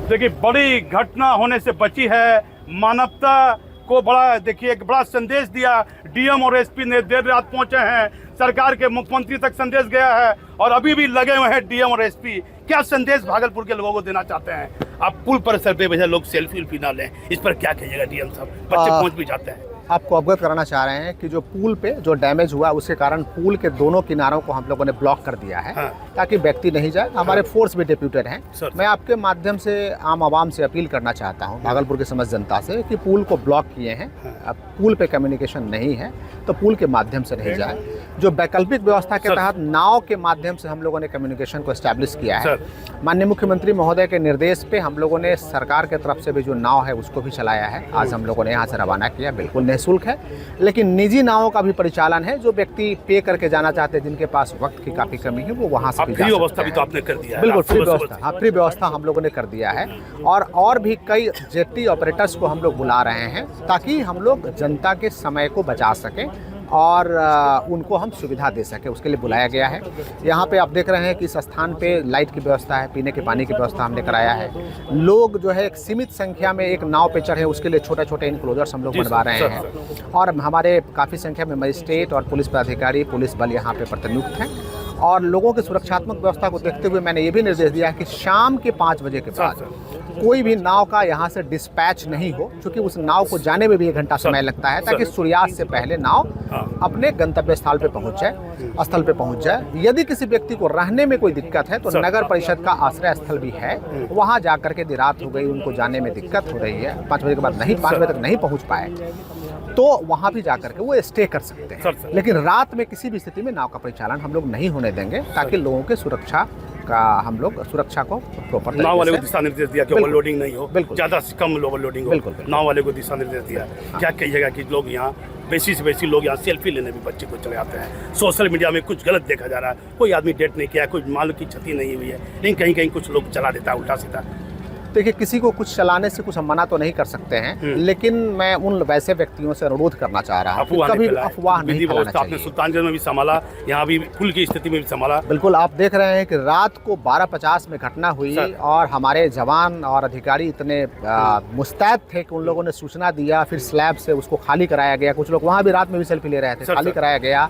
देखिए बड़ी घटना होने से बची है, मानवता को बड़ा देखिए एक बड़ा संदेश दिया। डीएम और एसपी ने देर रात पहुंचे हैं, सरकार के मुख्यमंत्री तक संदेश गया है और अभी भी लगे हुए हैं डीएम और एसपी। क्या संदेश भागलपुर के लोगों को देना चाहते हैं? आप पुल पर सर पे वजह लोग सेल्फी ना लें, इस पर क्या कहिएगा डीएम साहब? बच्चे पहुंच भी जाते हैं। आपको अवगत कराना चाह रहे हैं कि जो पुल पे जो डैमेज हुआ उसके कारण पुल के दोनों किनारों को हम लोगों ने ब्लॉक कर दिया है, ताकि व्यक्ति नहीं जाए। हमारे फोर्स भी डिप्यूटेड हैं। मैं आपके माध्यम से आम आवाम से अपील करना चाहता हूं, भागलपुर की समस्त जनता से, कि पुल को ब्लॉक किए हैं, अब पुल पे कम्युनिकेशन नहीं है तो पुल के माध्यम से नहीं जाए। जो वैकल्पिक व्यवस्था के तहत नाव के माध्यम से हम लोगों ने कम्युनिकेशन को एस्टैब्लिश किया है, माननीय मुख्यमंत्री महोदय के निर्देश पे हम लोगों ने सरकार के तरफ से भी जो नाव है उसको भी चलाया है। आज हम लोगों ने यहाँ से रवाना किया, बिल्कुल निःशुल्क है, लेकिन निजी नावों का भी परिचालन है। जो व्यक्ति पे करके जाना चाहते हैं, जिनके पास वक्त की काफ़ी कमी है, वो वहाँ से भी जा व्यवस्था भी तो आपने कर दिया है। बिल्कुल फ्री व्यवस्था, हाँ फ्री व्यवस्था हम लोगों ने कर दिया है। और भी कई जेटी ऑपरेटर्स को हम लोग बुला रहे हैं, ताकि हम लोग जनता के समय को बचा सकें और उनको हम सुविधा दे सके, उसके लिए बुलाया गया है। यहाँ पे आप देख रहे हैं कि इस स्थान पे लाइट की व्यवस्था है, पीने के पानी की व्यवस्था हमने कराया है। लोग जो है एक सीमित संख्या में एक नाव पे चढ़े, उसके लिए छोटे छोटे इनक्लोजर्स हम लोग बनवा रहे हैं। और हमारे काफ़ी संख्या में मजिस्ट्रेट और पुलिस पदाधिकारी, पुलिस बल यहाँ पे प्रतिनियुक्त हैं। और लोगों की सुरक्षात्मक व्यवस्था को देखते हुए मैंने ये भी निर्देश दिया है कि शाम के 5 बजे के बाद कोई भी नाव का यहाँ से डिस्पैच नहीं हो, क्योंकि उस नाव को जाने में भी 1 घंटा समय लगता है, ताकि सूर्यास्त से पहले नाव अपने गंतव्य स्थल पे पहुँच जाए। यदि किसी व्यक्ति को रहने में कोई दिक्कत है तो नगर परिषद का आश्रय स्थल भी है, वहाँ जा करके यदि रात हो गई, उनको जाने में दिक्कत हो रही है, 5 बजे के बाद 5 बजे तक नहीं पहुँच पाए, तो वहाँ भी जा करके वो स्टे कर सकते हैं। लेकिन रात में किसी भी स्थिति में नाव का परिचालन हम लोग नहीं होने देंगे, ताकि लोगों के सुरक्षा का हम लोग सुरक्षा को प्रॉपर नाव वाले को दिशा निर्देश दिया कि ओवरलोडिंग नहीं हो, ज़्यादा से कम ओवरलोडिंग हो। नाव वाले को दिशा निर्देश दिया। क्या कहिएगा कि लोग यहाँ बेसी से बेसी लोग यहाँ सेल्फी लेने भी बच्चे को चले आते हैं? सोशल मीडिया में कुछ गलत देखा जा रहा है, कोई आदमी डेट नहीं किया, कोई माल की क्षति नहीं हुई है, लेकिन कहीं कहीं कुछ लोग चला देता है उल्टा सीधा। देखिए, किसी को कुछ चलाने से कुछ हम मना तो नहीं कर सकते हैं, लेकिन मैं उन वैसे व्यक्तियों से अनुरोध करना चाह रहा हूँ, कभी अफवाह नहीं फैलाना चाहिए। आपने सुल्तानगंज में भी संभाला, यहाँ भी पुल की स्थिति में भी संभाला। बिल्कुल, आप देख रहे हैं कि रात को 12:50 में घटना हुई और हमारे जवान और अधिकारी इतने मुस्तैद थे कि उन लोगों ने सूचना दिया, फिर स्लैब से उसको खाली कराया गया। कुछ लोग वहाँ भी रात में भी सेल्फी ले रहे थे, खाली कराया गया।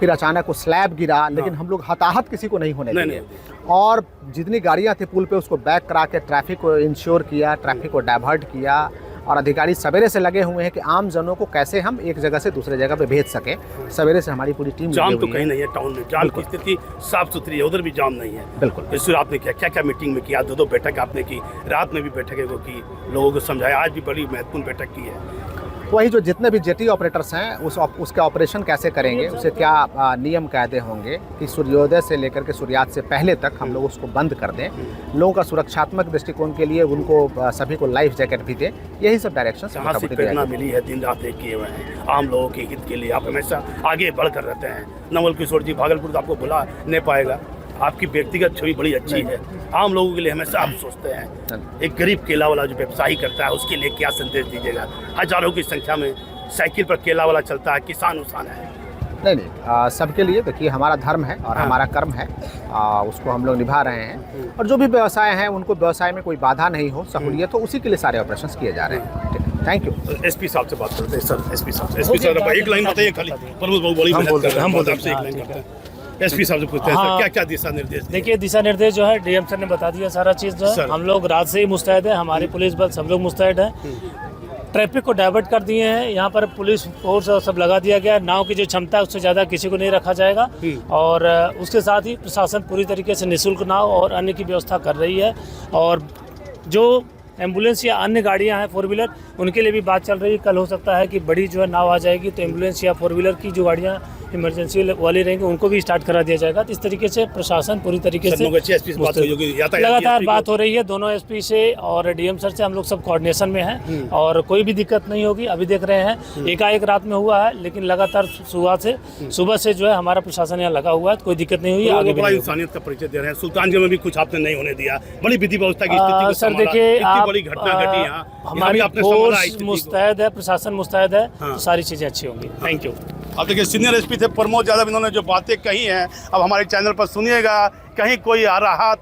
फिर अचानक वो स्लैब गिरा, लेकिन हम लोग हताहत किसी को नहीं होने दिए। और जितनी गाड़ियाँ थी पुल पे उसको बैक करा के ट्रैफिक को इंश्योर किया, ट्रैफिक को डाइवर्ट किया। और अधिकारी सवेरे से लगे हुए हैं कि आम जनों को कैसे हम एक जगह से दूसरे जगह पे भेज सकें। सवेरे से हमारी पूरी टीम जाम तो कहीं नहीं है, टाउन में जाम की स्थिति साफ सुथरी है, उधर भी जाम नहीं है। बिल्कुल। इस आपने क्या मीटिंग में किया? 2 बैठक आपने की, रात में भी बैठकें को की, लोगों को समझाया, आज भी बड़ी महत्वपूर्ण बैठक की है। वही जो जितने भी जेटी ऑपरेटर्स हैं उसके ऑपरेशन कैसे करेंगे, उसे क्या नियम कायदे होंगे कि सूर्योदय से लेकर के सूर्यास्त से पहले तक हम लोग उसको बंद कर दें। लोगों का सुरक्षात्मक दृष्टिकोण के लिए उनको सभी को लाइफ जैकेट भी दें। यही सब डायरेक्शन प्रेरणा मिली है, दिन रात एक किए हुए हैं आम लोगों के हित के लिए। आप हमेशा आगे बढ़कर रहते हैं। नवल किशोर जी, भागलपुर तो आपको भुला नहीं पाएगा, आपकी व्यक्तिगत छवि बड़ी अच्छी है। आम लोगों के लिए हमेशा आप सोचते हैं। एक गरीब केला वाला जो व्यवसायी करता है, उसके लिए क्या संदेश दीजिएगा? हजारों की संख्या में साइकिल पर केला वाला चलता है, किसान उसान है। नहीं, सबके लिए देखिए हमारा धर्म है और हमारा कर्म है, उसको हम लोग निभा रहे हैं। और जो भी व्यवसाय हैं उनको व्यवसाय में कोई बाधा नहीं हो, सहूलियत हो, उसी के लिए सारे ऑपरेशंस किए जा रहे हैं। Thank you. एसपी साहब से बात करते हैं। सर, एसपी साहब एक लाइन बताइए खाली। हम बोलते हैं, आपसे एक लाइन करते हैं। एसपी साहब से पूछते हैं क्या क्या दिशा निर्देश? देखिए, दिशा निर्देश जो है डीएम सर ने बता दिया सारा चीज़ जो है। हम लोग रात से ही मुस्तैद है, हमारी पुलिस बल सब लोग मुस्तैद है। ट्रैफिक को डाइवर्ट कर दिए हैं, यहाँ पर पुलिस फोर्स सब लगा दिया गया। नाव की जो क्षमता है उससे ज़्यादा किसी को नहीं रखा जाएगा। और उसके साथ ही प्रशासन पूरी तरीके से निःशुल्क नाव और अन्य की व्यवस्था कर रही है। और जो एम्बुलेंस या अन्य गाड़ियां हैं 4 व्हीलर, उनके लिए भी बात चल रही है। कल हो सकता है कि बड़ी जो है नाव आ जाएगी, तो एम्बुलेंस या 4 व्हीलर की जो गाड़ियां इमरजेंसी वाली रहेंगी उनको भी स्टार्ट करा दिया जाएगा। तो इस तरीके से प्रशासन पूरी तरीके से लगातार बात हो रही है दोनों एसपी से और डीएम सर से। हम लोग सब कोऑर्डिनेशन में हैं और कोई भी दिक्कत नहीं होगी। अभी देख रहे हैं एकाएक रात में हुआ है, लेकिन लगातार सुबह से जो है हमारा प्रशासन यहाँ लगा हुआ है, कोई दिक्कत नहीं हुई। आगे बड़ा इंसानियत का परिचय दे रहे हैं। सुल्तानगंज में भी कुछ आपने नहीं होने दिया, बड़ी विधि व्यवस्था की स्थिति। सर देखिए, बड़ी घटना घटी यहाँ, हमारी फोर्स मुस्तैद है, प्रशासन मुस्तैद है, तो सारी चीजें अच्छी होंगी। Thank you. अब देखिए, सीनियर एसपी थे प्रमोद यादव, इन्होंने जो बातें कही हैं अब हमारे चैनल पर सुनिएगा। कहीं कोई आ रहा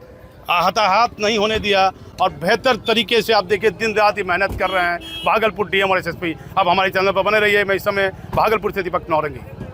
हताहत नहीं होने दिया और बेहतर तरीके से आप देखिए दिन रात ही मेहनत कर रहे हैं भागलपुर डीएम और एसएसपी। अब हमारे चैनल पर बने रहिए। मैं इस समय भागलपुर से दीपक नौरंगी।